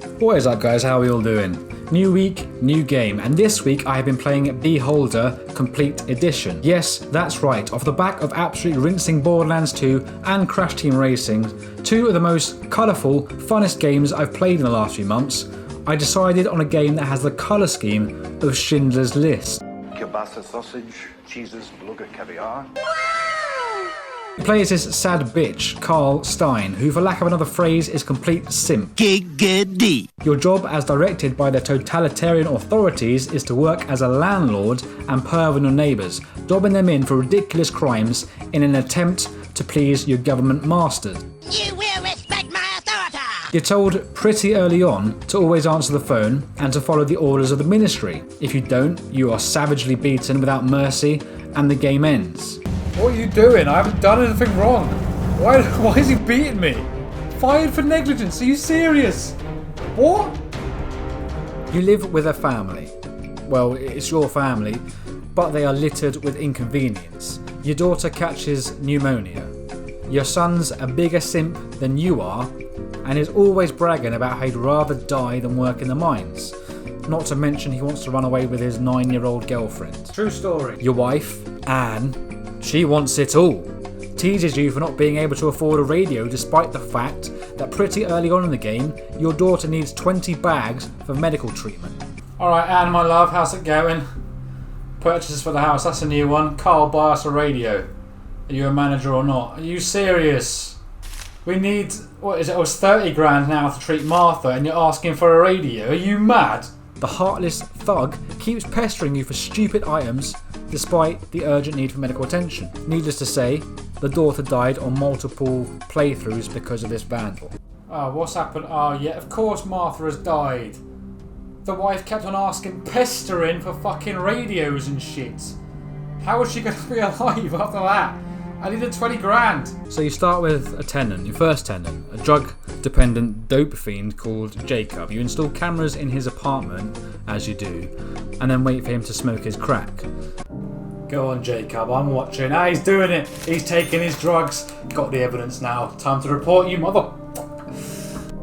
What is up guys, how are we all doing? New week, new game, and this week I have been playing Beholder Complete Edition. Yes, that's right, off the back of absolutely rinsing Borderlands 2 and Crash Team Racing, two of the most colourful, funnest games I've played in the last few months, I decided on a game that has the colour scheme of Schindler's List. Kielbasa sausage, cheeses, beluga caviar. You play as this sad bitch, Carl Stein, who for lack of another phrase is complete simp. Giggity. Your job as directed by the totalitarian authorities is to work as a landlord and perv on your neighbours, dobbing them in for ridiculous crimes in an attempt to please your government masters. You will respect my authority. You're told pretty early on to always answer the phone and to follow the orders of the ministry. If you don't, you are savagely beaten without mercy and the game ends. What are you doing? I haven't done anything wrong. Why is he beating me? Fired for negligence, are you serious? What? You live with a family. Well, it's your family, but they are littered with inconvenience. Your daughter catches pneumonia. Your son's a bigger simp than you are, and is always bragging about how he'd rather die than work in the mines. Not to mention he wants to run away with his 9-year-old girlfriend. True story. Your wife, Anne, she wants it all. Teases you for not being able to afford a radio despite the fact that pretty early on in the game, your daughter needs 20 bags for medical treatment. Alright Anne, my love, how's it going? Purchases for the house, that's a new one. Carl, buy us a radio. Are you a manager or not? Are you serious? We need, what is it, it's 30 grand now to treat Martha and you're asking for a radio? Are you mad? The heartless thug keeps pestering you for stupid items despite the urgent need for medical attention. Needless to say, the daughter died on multiple playthroughs because of this vandal. Oh, what's happened? Oh yeah, of course Martha has died. The wife kept on pestering for fucking radios and shit. How is she going to be alive after that? I needed 20 grand. So you start with a tenant, your first tenant, a drug-dependent dope fiend called Jacob. You install cameras in his apartment, as you do, and then wait for him to smoke his crack. Go on, Jacob, I'm watching. Ah, he's doing it. He's taking his drugs. Got the evidence now. Time to report you, mother.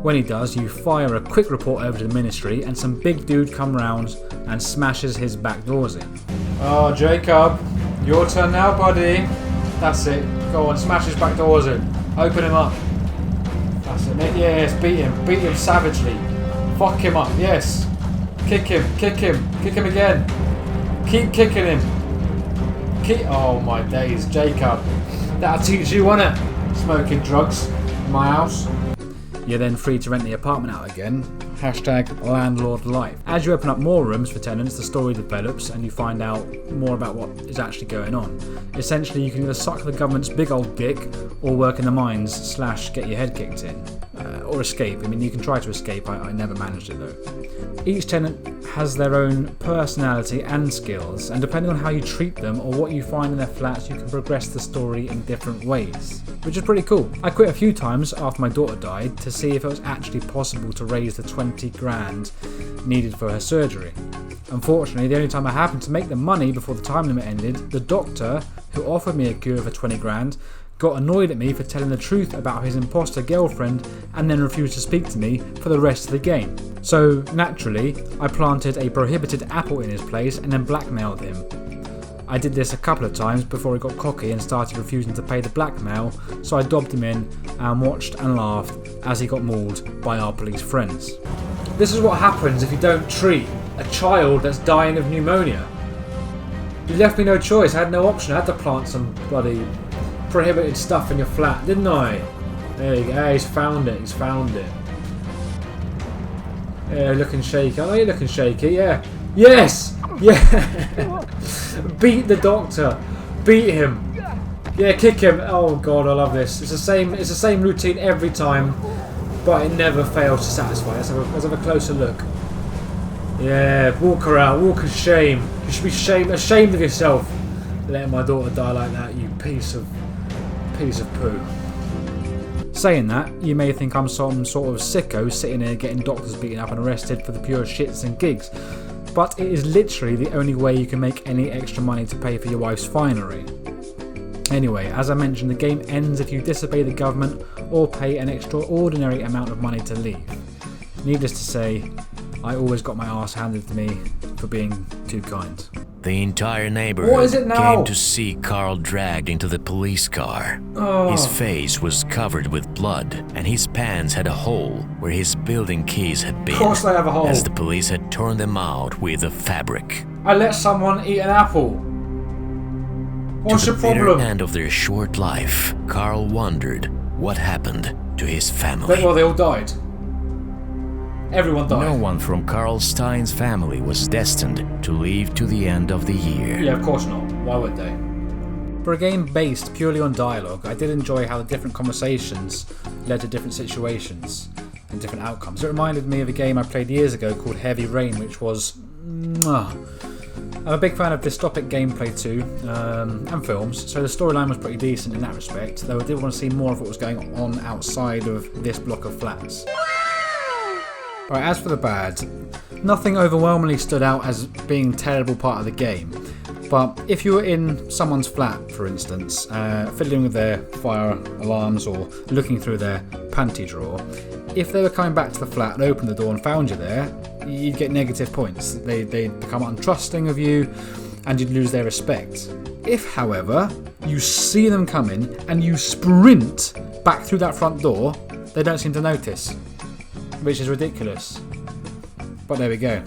When he does, you fire a quick report over to the ministry, and some big dude come round and smashes his back doors in. Oh, Jacob, your turn now, buddy. That's it. Go on, smash his back doors in. Open him up. That's it, mate. Yes, beat him. Beat him savagely. Fuck him up, yes. Kick him, kick him, kick him again. Keep kicking him. Oh my days, Jacob. That'll teach you, won't it? Smoking drugs in my house. You're then free to rent the apartment out again. Hashtag landlord life. As you open up more rooms for tenants, the story develops and you find out more about what is actually going on. Essentially, you can either suck the government's big old dick or work in the mines / get your head kicked in. Or escape. I mean, you can try to escape. I never managed it though. Each tenant has their own personality and skills, and depending on how you treat them or what you find in their flats, you can progress the story in different ways, which is pretty cool. I quit a few times after my daughter died to see if it was actually possible to raise the 20 grand needed for her surgery. Unfortunately, the only time I happened to make the money before the time limit ended, the doctor, who offered me a cure for 20 grand, got annoyed at me for telling the truth about his imposter girlfriend and then refused to speak to me for the rest of the game. So, naturally, I planted a prohibited apple in his place and then blackmailed him. I did this a couple of times before he got cocky and started refusing to pay the blackmail, so I dobbed him in and watched and laughed as he got mauled by our police friends. This is what happens if you don't treat a child that's dying of pneumonia. You left me no choice, I had no option, I had to plant some bloody prohibited stuff in your flat, didn't I? There you go, he's found it. Yeah, looking shaky. Oh, you're looking shaky, yeah. Yes! Yeah! Beat the doctor. Beat him. Yeah, kick him. Oh god, I love this. It's the same routine every time, but it never fails to satisfy. Let's have a closer look. Yeah, walk her out, walk of shame. You should be ashamed of yourself. Letting my daughter die like that, you piece of poo. Saying that, you may think I'm some sort of sicko sitting here getting doctors beaten up and arrested for the pure shits and gigs, but it is literally the only way you can make any extra money to pay for your wife's finery. Anyway, as I mentioned, the game ends if you disobey the government or pay an extraordinary amount of money to leave. Needless to say, I always got my arse handed to me for being too kind. The entire What neighborhood is it now? came to see Carl dragged into the police car. His face was covered with blood, and his pants had a hole where his building keys had been. Of course they have a hole. As the police had torn them out with a fabric. I let someone eat an apple. What's To your the bitter problem? end of their short life, Carl wondered what happened to his family. Well, they all died. Everyone died. No one from Carl Stein's family was destined to live to the end of the year. Yeah, of course not. Why would they? For a game based purely on dialogue, I did enjoy how the different conversations led to different situations and different outcomes. It reminded me of a game I played years ago called Heavy Rain, which was... I'm a big fan of dystopic gameplay too, and films, so the storyline was pretty decent in that respect, though I did want to see more of what was going on outside of this block of flats. Right, as for the bad, nothing overwhelmingly stood out as being a terrible part of the game, but if you were in someone's flat, for instance, fiddling with their fire alarms or looking through their panty drawer, if they were coming back to the flat and opened the door and found you there, you'd get negative points. They'd become untrusting of you and you'd lose their respect. If, however, you see them coming and you sprint back through that front door, they don't seem to notice, which is ridiculous. But there we go.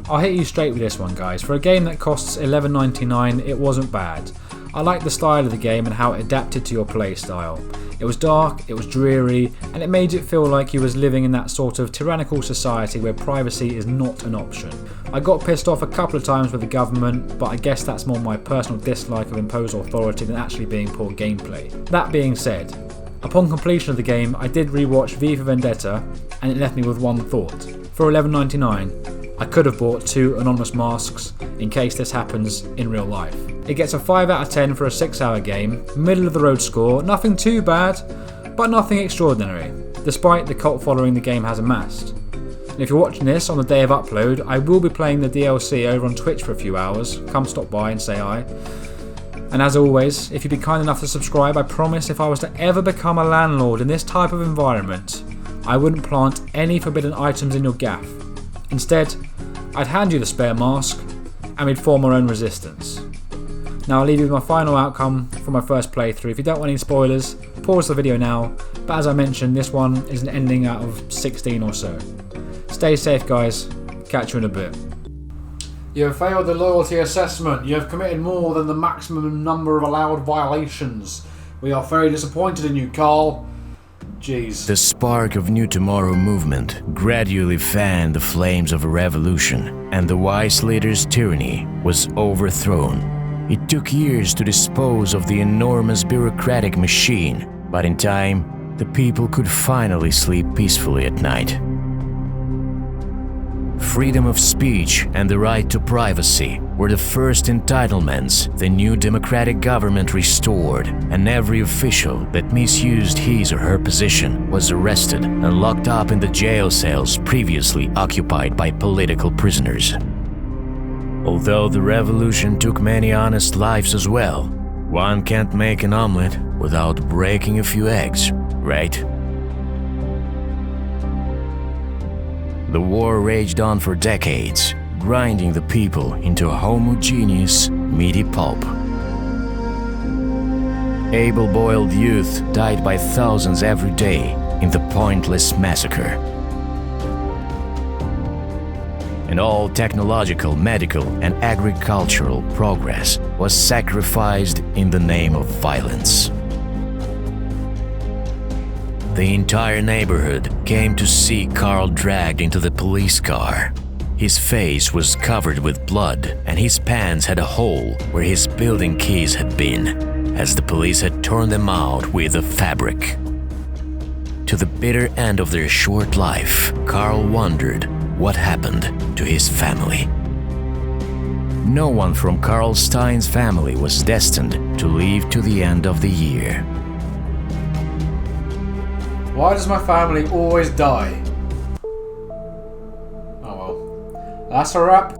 I'll hit you straight with this one, guys. For a game that costs $11.99, it wasn't bad. I liked the style of the game and how it adapted to your playstyle. It was dark, it was dreary, and it made it feel like you was living in that sort of tyrannical society where privacy is not an option. I got pissed off a couple of times with the government, but I guess that's more my personal dislike of imposed authority than actually being poor gameplay. That being said, upon completion of the game, I did rewatch V for Vendetta, and it left me with one thought. For $11.99, I could have bought 2 anonymous masks in case this happens in real life. It gets a 5 out of 10 for a 6-hour game, middle of the road score, nothing too bad, but nothing extraordinary, despite the cult following the game has amassed. And if you're watching this on the day of upload, I will be playing the DLC over on Twitch for a few hours. Come stop by and say hi. And as always, if you'd be kind enough to subscribe, I promise if I was to ever become a landlord in this type of environment, I wouldn't plant any forbidden items in your gaff. Instead, I'd hand you the spare mask, and we'd form our own resistance. Now I'll leave you with my final outcome from my first playthrough. If you don't want any spoilers, pause the video now, but as I mentioned, this one is an ending out of 16 or so. Stay safe, guys. Catch you in a bit. You have failed the loyalty assessment. You have committed more than the maximum number of allowed violations. We are very disappointed in you, Carl. Jeez. The spark of New Tomorrow movement gradually fanned the flames of a revolution, and the wise leader's tyranny was overthrown. It took years to dispose of the enormous bureaucratic machine, but in time, the people could finally sleep peacefully at night. Freedom of speech and the right to privacy were the first entitlements the new democratic government restored, and every official that misused his or her position was arrested and locked up in the jail cells previously occupied by political prisoners. Although the revolution took many honest lives as well, one can't make an omelet without breaking a few eggs, right? The war raged on for decades, grinding the people into a homogeneous, meaty pulp. Able-boiled youth died by thousands every day in the pointless massacre. And all technological, medical, and agricultural progress was sacrificed in the name of violence. The entire neighborhood came to see Carl dragged into the police car. His face was covered with blood, and his pants had a hole where his building keys had been, as the police had torn them out with a fabric. To the bitter end of their short life, Carl wondered what happened to his family. No one from Carl Stein's family was destined to live to the end of the year. Why does my family always die? Oh well. That's a wrap.